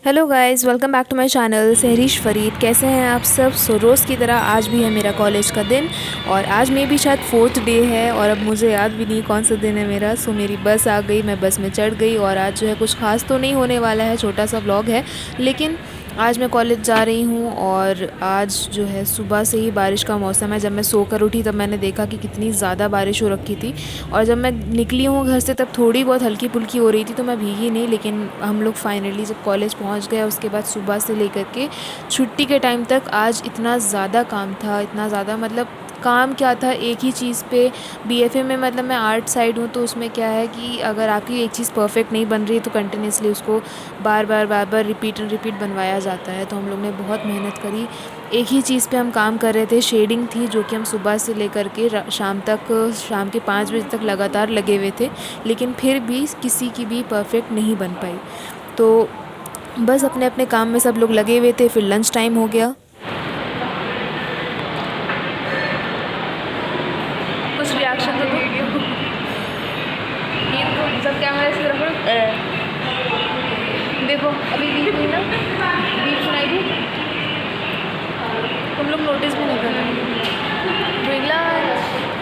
Hello guys, welcome back to my channel Sahrish Farid. कैसे हैं आप सब? रोज़ की तरह आज भी है मेरा कॉलेज का दिन और आज में भी शायद फोर्थ डे है और अब मुझे याद भी नहीं कौन सा दिन है मेरा। मेरी बस आ गई, मैं बस में चढ़ गई और आज जो है कुछ खास तो नहीं होने वाला है, छोटा सा व्लॉग है। लेकिन आज मैं कॉलेज जा रही हूँ और आज जो है सुबह से ही बारिश का मौसम है। जब मैं सोकर उठी तब मैंने देखा कि कितनी ज़्यादा बारिश हो रखी थी और जब मैं निकली हूँ घर से तब थोड़ी बहुत हल्की फुल्की हो रही थी, तो मैं भीगी नहीं। लेकिन हम लोग फाइनली जब कॉलेज पहुँच गए उसके बाद सुबह से लेकर के छुट्टी के टाइम तक आज इतना ज़्यादा काम था, इतना ज़्यादा मतलब काम क्या था, एक ही चीज़ पे बीएफए में मतलब मैं आर्ट साइड हूँ, तो उसमें क्या है कि अगर आपकी एक चीज़ परफेक्ट नहीं बन रही है तो कंटिन्यूसली उसको बार बार रिपीट एंड रिपीट बनवाया जाता है। तो हम लोग ने बहुत मेहनत करी, एक ही चीज़ पे हम काम कर रहे थे। शेडिंग थी जो कि हम सुबह से लेकर के शाम तक, शाम के 5 बजे तक लगातार लगे हुए थे, लेकिन फिर भी किसी की भी परफेक्ट नहीं बन पाई। तो बस अपने अपने काम में सब लोग लगे हुए थे। फिर लंच टाइम हो गया। कुछ रिएक्शन तो सब कैमरा से तरफ देखो, अभी बीच हुई ना, बीच सुनाई थी, तुम लोग नोटिस भी नहीं कर रहे।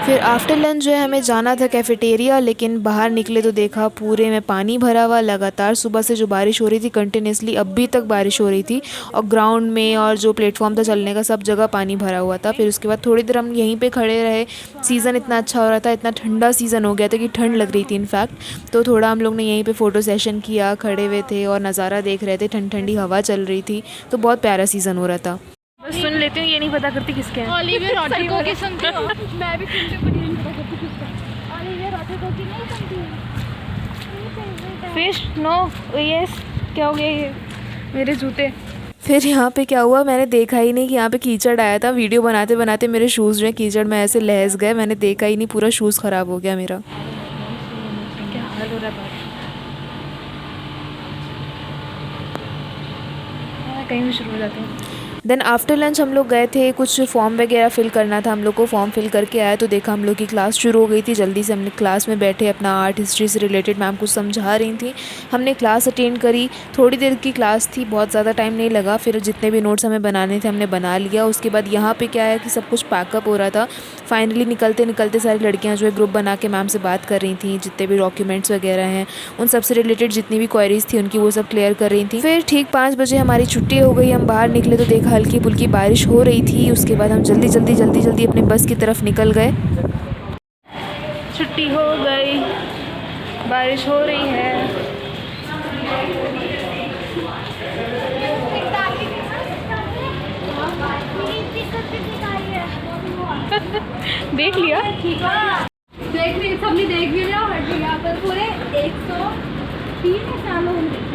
फिर आफ्टर लंच जो है हमें जाना था कैफ़ेटेरिया, लेकिन बाहर निकले तो देखा पूरे में पानी भरा हुआ। लगातार सुबह से जो बारिश हो रही थी कंटिन्यूसली अभी तक बारिश हो रही थी और ग्राउंड में और जो प्लेटफॉर्म था चलने का सब जगह पानी भरा हुआ था। फिर उसके बाद थोड़ी देर हम यहीं पे खड़े रहे। सीज़न इतना अच्छा हो रहा था, इतना ठंडा सीज़न हो गया था कि ठंड लग रही थी इनफैक्ट। तो थोड़ा हम लोग ने यहीं पे फ़ोटो सेशन किया, खड़े हुए थे और नज़ारा देख रहे थे। ठंडी ठंडी हवा चल रही थी, तो बहुत प्यारा सीज़न हो रहा था। बस सुन लेती हूँ, ये नहीं पता करती किसके हैं। ओलिविया रॉड्रिगो की सुनती हूँ। मैं भी सुनती हूँ, पर ये नहीं पता करती किसका। ओलिविया रॉड्रिगो की नहीं सुनती हूँ। फिश नो यस, क्या हो गया ये मेरे जूते। फिर यहाँ पे क्या हुआ, मैंने देखा ही नहीं कि यहाँ पे कीचड़ आया था। वीडियो बनाते बनाते मेरे शूज़ जो है कीचड़ में ऐसे लहस गए, मैंने देखा ही नहीं, पूरा शूज़ ख़राब हो गया मेरा। क्या हाल हो रहा है, कहीं भी शुरू हो जाते हैं। देन आफ्टर लंच हम लोग गए थे, कुछ फॉर्म वगैरह फ़िल करना था हम लोग को। फॉर्म फिल करके आए तो देखा हम लोग की क्लास शुरू हो गई थी। जल्दी से हमने क्लास में बैठे, अपना आर्ट हिस्ट्री से रिलेटेड मैम कुछ समझा रही थी, हमने क्लास अटेंड करी। थोड़ी देर की क्लास थी, बहुत ज़्यादा टाइम नहीं लगा। फिर जितने भी नोट्स हमें बनाने थे हमने बना लिया। उसके बाद यहाँ पर क्या है कि सब कुछ पैकअप हो रहा था। फाइनली निकलते निकलते सारी लड़कियाँ जो है ग्रुप बना के मैम से बात कर रही थी। जितने भी डॉक्यूमेंट्स वगैरह हैं उन सब से रिलेटेड जितनी भी क्वेरीज थी उनकी वो सब क्लियर कर रही थी। फिर ठीक 5 बजे हमारी छुट्टी हो गई, हम बाहर निकले तो देखा हल्की फुल्की बारिश हो रही थी। उसके बाद हम जल्दी अपने बस की तरफ निकल गए। छुट्टी हो गई, बारिश हो रही है। देख लिया, देख रही सबने देख भी लिया। हट गया पर पूरे 103 साल होंगे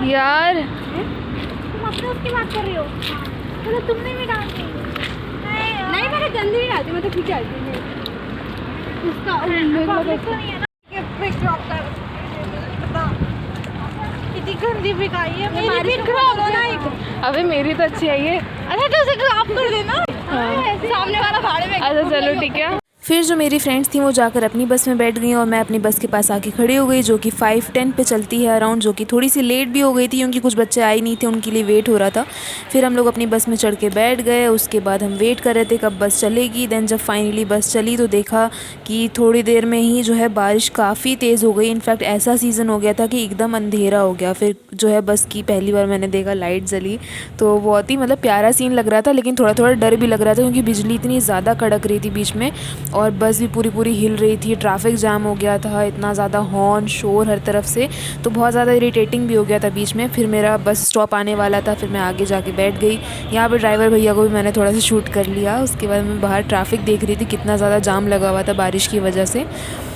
यार। तुम अपने उसकी बात कर रही हो? तो तुमने भी डांटी नहीं, मैंने गंदी नहीं डालती, मैं तो ठीक डालती हूँ उसका। तो नहीं है ना कि क्रॉप कर कितनी गंदी बिकाई है। मेरी भी क्रॉप हो ना एक। अबे मेरी तो अच्छी आई है। अच्छा तो उसे क्रॉप कर देना। सामने वाला भाड़े में। अच्छा चलो ठीक है। फिर जो मेरी फ्रेंड्स थी वो जाकर अपनी बस में बैठ गई और मैं अपनी बस के पास आके खड़ी हो गई, जो कि 5:10 पे चलती है अराउंड, जो कि थोड़ी सी लेट भी हो गई थी क्योंकि कुछ बच्चे आए नहीं थे, उनके लिए वेट हो रहा था। फिर हम लोग अपनी बस में चढ़ के बैठ गए। उसके बाद हम वेट कर रहे थे कब बस चलेगी। देन जब फाइनली बस चली तो देखा कि थोड़ी देर में ही जो है बारिश काफ़ी तेज़ हो गई। इनफैक्ट ऐसा सीज़न हो गया था कि एकदम अंधेरा हो गया। फिर जो है बस की पहली बार मैंने देखा लाइट जली, तो बहुत ही मतलब प्यारा सीन लग रहा था, लेकिन थोड़ा थोड़ा डर भी लग रहा था क्योंकि बिजली इतनी ज़्यादा कड़क रही थी बीच में और बस भी पूरी पूरी हिल रही थी। ट्रैफिक जाम हो गया था, इतना ज़्यादा हॉर्न शोर हर तरफ से, तो बहुत ज़्यादा इरिटेटिंग भी हो गया था बीच में। फिर मेरा बस स्टॉप आने वाला था, फिर मैं आगे जाके बैठ गई। यहाँ पर ड्राइवर भैया को भी मैंने थोड़ा सा शूट कर लिया। उसके बाद मैं बाहर ट्रैफिक देख रही थी, कितना ज़्यादा जाम लगा हुआ था बारिश की वजह से।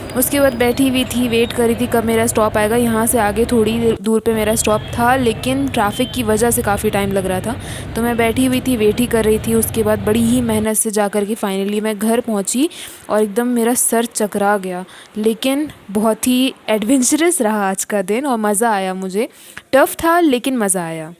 उसके बाद बैठी हुई थी, वेट कर रही थी कब मेरा स्टॉप आएगा। यहाँ से आगे थोड़ी दूर पे मेरा स्टॉप था, लेकिन ट्रैफिक की वजह से काफ़ी टाइम लग रहा था, तो मैं बैठी हुई थी, वेट ही कर रही थी। उसके बाद बड़ी ही मेहनत से जा कर के फाइनली मैं घर पहुँची और एकदम मेरा सर चकरा गया। लेकिन बहुत ही एडवेंचरस रहा आज का दिन और मज़ा आया मुझे। टफ़ था लेकिन मज़ा आया।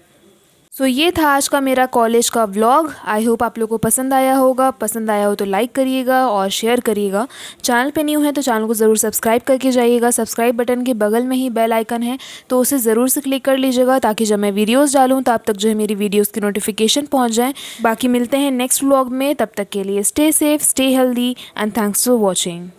सो ये था आज का मेरा कॉलेज का व्लॉग। आई होप आप लोगों को पसंद आया होगा। पसंद आया हो तो लाइक करिएगा और शेयर करिएगा। चैनल पे न्यू है तो चैनल को ज़रूर सब्सक्राइब करके जाइएगा। सब्सक्राइब बटन के बगल में ही बेल आइकन है तो उसे ज़रूर से क्लिक कर लीजिएगा ताकि जब मैं वीडियोज़ डालूँ तो आप तक जो है मेरी वीडियोज़ की नोटिफिकेशन पहुँच जाए। बाकी मिलते हैं नेक्स्ट व्लॉग में, तब तक के लिए stay safe, stay healthy and thanks for watching.